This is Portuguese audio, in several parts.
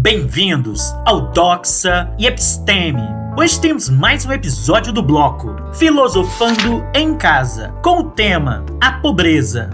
Bem-vindos ao Doxa e Episteme. Hoje temos mais um episódio do bloco Filosofando em Casa, com o tema A Pobreza.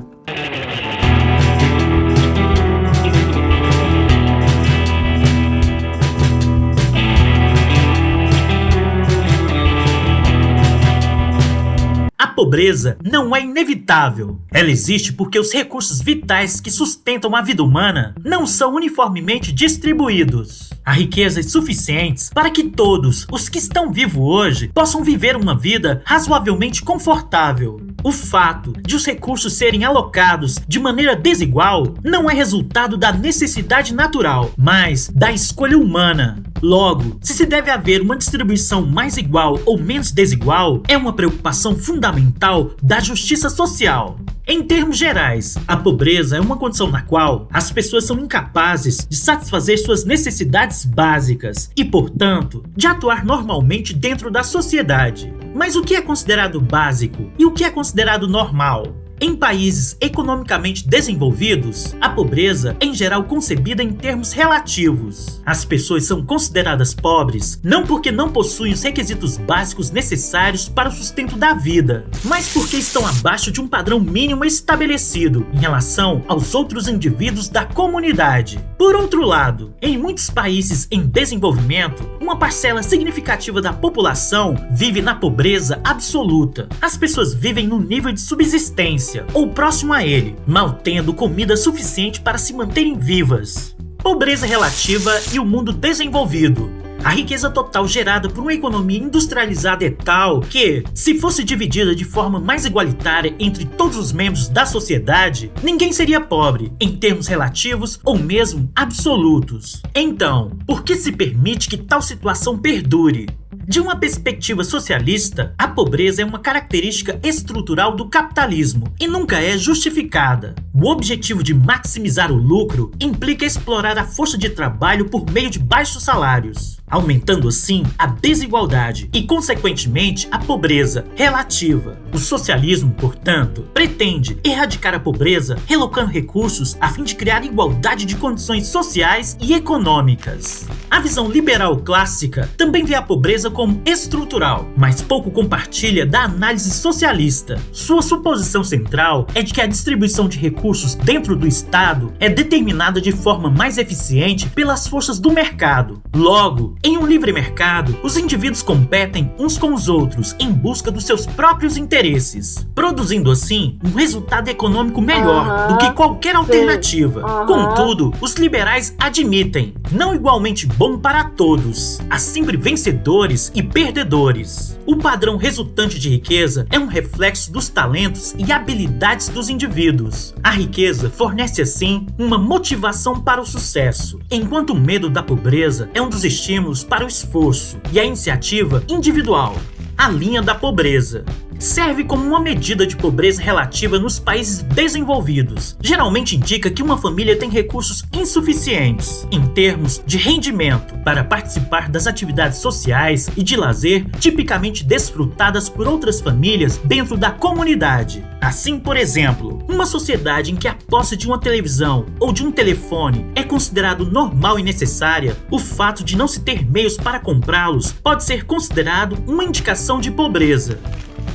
A pobreza não é inevitável. Ela existe porque os recursos vitais que sustentam a vida humana não são uniformemente distribuídos. Há riquezas suficientes para que todos os que estão vivos hoje possam viver uma vida razoavelmente confortável. O fato de os recursos serem alocados de maneira desigual não é resultado da necessidade natural, mas da escolha humana. Logo, se deve haver uma distribuição mais igual ou menos desigual, é uma preocupação fundamental da justiça social. Em termos gerais, a pobreza é uma condição na qual as pessoas são incapazes de satisfazer suas necessidades básicas e, portanto, de atuar normalmente dentro da sociedade. Mas o que é considerado básico e o que é considerado normal? Em países economicamente desenvolvidos, a pobreza é em geral concebida em termos relativos. As pessoas são consideradas pobres não porque não possuem os requisitos básicos necessários para o sustento da vida, mas porque estão abaixo de um padrão mínimo estabelecido em relação aos outros indivíduos da comunidade. Por outro lado, em muitos países em desenvolvimento, uma parcela significativa da população vive na pobreza absoluta. As pessoas vivem no nível de subsistência ou próximo a ele, mal tendo comida suficiente para se manterem vivas. Pobreza relativa e o mundo desenvolvido. A riqueza total gerada por uma economia industrializada é tal que, se fosse dividida de forma mais igualitária entre todos os membros da sociedade, ninguém seria pobre, em termos relativos ou mesmo absolutos. Então, por que se permite que tal situação perdure? De uma perspectiva socialista, a pobreza é uma característica estrutural do capitalismo e nunca é justificada. O objetivo de maximizar o lucro implica explorar a força de trabalho por meio de baixos salários, aumentando assim a desigualdade e, consequentemente, a pobreza relativa. O socialismo, portanto, pretende erradicar a pobreza, relocando recursos a fim de criar igualdade de condições sociais e econômicas. A visão liberal clássica também vê a pobreza como estrutural, mas pouco compartilha da análise socialista. Sua suposição central é de que a distribuição de recursos dentro do Estado é determinada de forma mais eficiente pelas forças do mercado. Logo, em um livre mercado, os indivíduos competem uns com os outros em busca dos seus próprios interesses, produzindo assim um resultado econômico melhor do que qualquer alternativa. Contudo, os liberais admitem, não igualmente bom para todos. Há sempre vencedores e perdedores. O padrão resultante de riqueza é um reflexo dos talentos e habilidades dos indivíduos. A riqueza fornece assim uma motivação para o sucesso, enquanto o medo da pobreza é um dos estímulos para o esforço e a iniciativa individual. A linha da pobreza serve como uma medida de pobreza relativa nos países desenvolvidos. Geralmente indica que uma família tem recursos insuficientes, em termos de rendimento, para participar das atividades sociais e de lazer tipicamente desfrutadas por outras famílias dentro da comunidade. Assim, por exemplo, uma sociedade em que a posse de uma televisão ou de um telefone é considerado normal e necessária, o fato de não se ter meios para comprá-los pode ser considerado uma indicação de pobreza.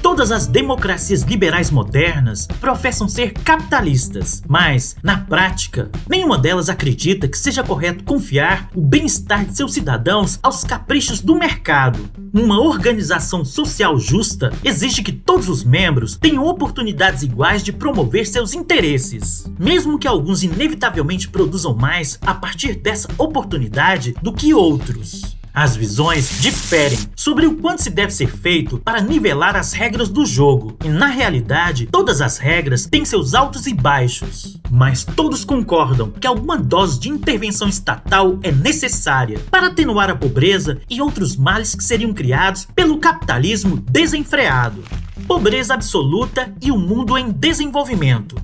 Todas as democracias liberais modernas professam ser capitalistas, mas, na prática, nenhuma delas acredita que seja correto confiar o bem-estar de seus cidadãos aos caprichos do mercado. Uma organização social justa exige que todos os membros tenham oportunidades iguais de promover seus interesses, mesmo que alguns inevitavelmente produzam mais a partir dessa oportunidade do que outros. As visões diferem sobre o quanto se deve ser feito para nivelar as regras do jogo, e na realidade, todas as regras têm seus altos e baixos. Mas todos concordam que alguma dose de intervenção estatal é necessária para atenuar a pobreza e outros males que seriam criados pelo capitalismo desenfreado. Pobreza absoluta e o mundo em desenvolvimento.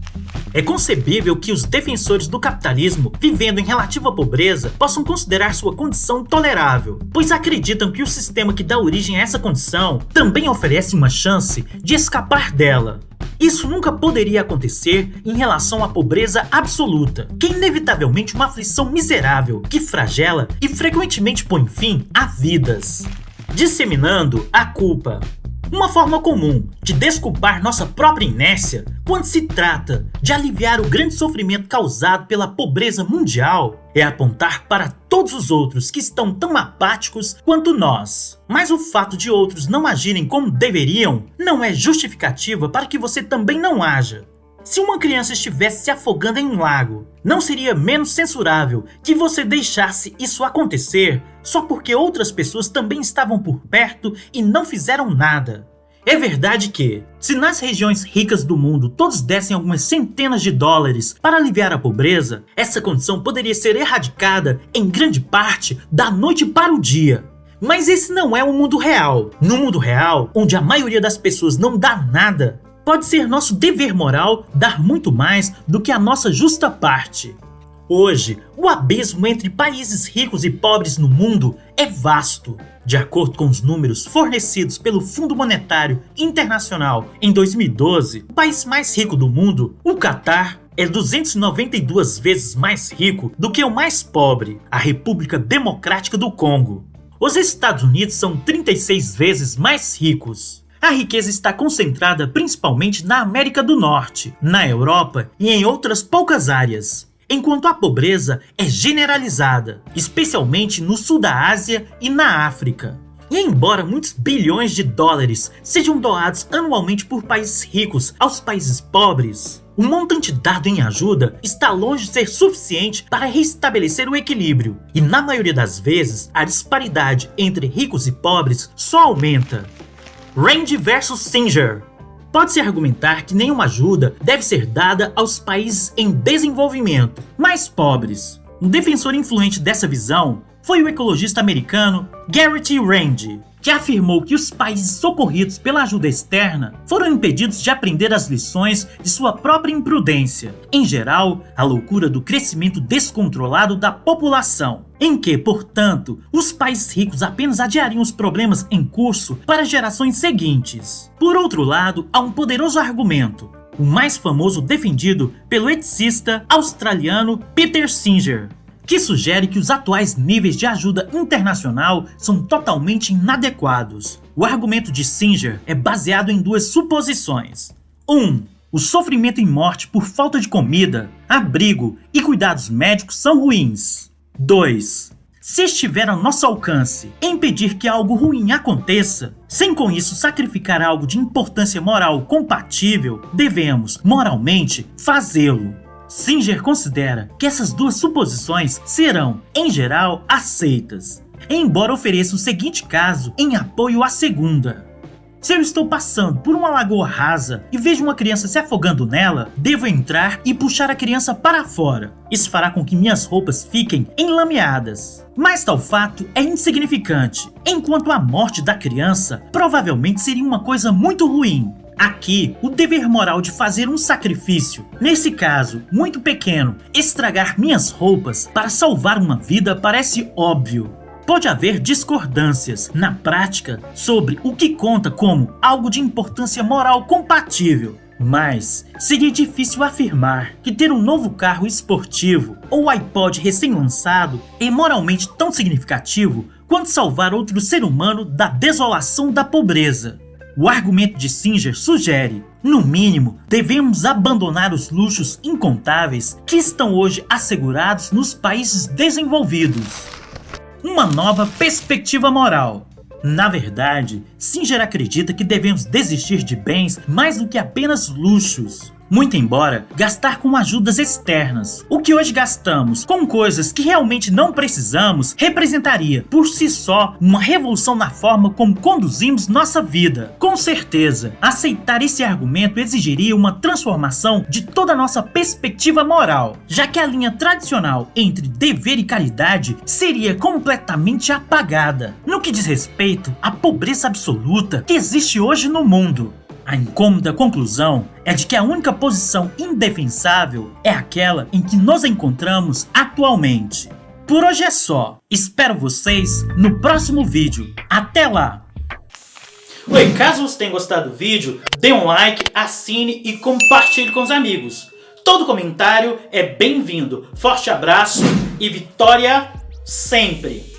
É concebível que os defensores do capitalismo, vivendo em relativa pobreza, possam considerar sua condição tolerável, pois acreditam que o sistema que dá origem a essa condição também oferece uma chance de escapar dela. Isso nunca poderia acontecer em relação à pobreza absoluta, que é inevitavelmente uma aflição miserável que flagela e frequentemente põe fim a vidas. Disseminando a culpa. Uma forma comum de desculpar nossa própria inércia quando se trata de aliviar o grande sofrimento causado pela pobreza mundial é apontar para todos os outros que estão tão apáticos quanto nós. Mas o fato de outros não agirem como deveriam não é justificativa para que você também não haja. Se uma criança estivesse se afogando em um lago, não seria menos censurável que você deixasse isso acontecer só porque outras pessoas também estavam por perto e não fizeram nada. É verdade que, se nas regiões ricas do mundo todos dessem algumas centenas de dólares para aliviar a pobreza, essa condição poderia ser erradicada em grande parte da noite para o dia. Mas esse não é o mundo real. No mundo real, onde a maioria das pessoas não dá nada, pode ser nosso dever moral dar muito mais do que a nossa justa parte. Hoje, o abismo entre países ricos e pobres no mundo é vasto. De acordo com os números fornecidos pelo Fundo Monetário Internacional em 2012, o país mais rico do mundo, o Catar, é 292 vezes mais rico do que o mais pobre, a República Democrática do Congo. Os Estados Unidos são 36 vezes mais ricos. A riqueza está concentrada principalmente na América do Norte, na Europa e em outras poucas áreas, enquanto a pobreza é generalizada, especialmente no sul da Ásia e na África. E embora muitos bilhões de dólares sejam doados anualmente por países ricos aos países pobres, o montante dado em ajuda está longe de ser suficiente para restabelecer o equilíbrio, e na maioria das vezes a disparidade entre ricos e pobres só aumenta. Rand vs Singer. Pode-se argumentar que nenhuma ajuda deve ser dada aos países em desenvolvimento, mais pobres. Um defensor influente dessa visão foi o ecologista americano Garrett Rand, que afirmou que os países socorridos pela ajuda externa foram impedidos de aprender as lições de sua própria imprudência, em geral, a loucura do crescimento descontrolado da população, em que, portanto, os países ricos apenas adiariam os problemas em curso para gerações seguintes. Por outro lado, há um poderoso argumento, o mais famoso defendido pelo eticista australiano Peter Singer, que sugere que os atuais níveis de ajuda internacional são totalmente inadequados. O argumento de Singer é baseado em duas suposições. 1. O sofrimento e morte por falta de comida, abrigo e cuidados médicos são ruins. 2. Se estiver ao nosso alcance impedir que algo ruim aconteça, sem com isso sacrificar algo de importância moral compatível, devemos, moralmente, fazê-lo. Singer considera que essas duas suposições serão, em geral, aceitas, embora ofereça o seguinte caso em apoio à segunda. Se eu estou passando por uma lagoa rasa e vejo uma criança se afogando nela, devo entrar e puxar a criança para fora. Isso fará com que minhas roupas fiquem enlameadas. Mas tal fato é insignificante, enquanto a morte da criança provavelmente seria uma coisa muito ruim. Aqui, o dever moral de fazer um sacrifício, nesse caso, muito pequeno, estragar minhas roupas para salvar uma vida parece óbvio. Pode haver discordâncias, na prática, sobre o que conta como algo de importância moral compatível. Mas seria difícil afirmar que ter um novo carro esportivo ou iPod recém-lançado é moralmente tão significativo quanto salvar outro ser humano da desolação da pobreza. O argumento de Singer sugere, no mínimo, devemos abandonar os luxos incontáveis que estão hoje assegurados nos países desenvolvidos. Uma nova perspectiva moral. Na verdade, Singer acredita que devemos desistir de bens mais do que apenas luxos. Muito embora gastar com ajudas externas, o que hoje gastamos com coisas que realmente não precisamos representaria, por si só, uma revolução na forma como conduzimos nossa vida. Com certeza, aceitar esse argumento exigiria uma transformação de toda a nossa perspectiva moral, já que a linha tradicional entre dever e caridade seria completamente apagada, no que diz respeito à pobreza absoluta que existe hoje no mundo. A incômoda conclusão é de que a única posição indefensável é aquela em que nos encontramos atualmente. Por hoje é só. Espero vocês no próximo vídeo. Até lá! Oi, caso você tenha gostado do vídeo, dê um like, assine e compartilhe com os amigos. Todo comentário é bem-vindo. Forte abraço e vitória sempre!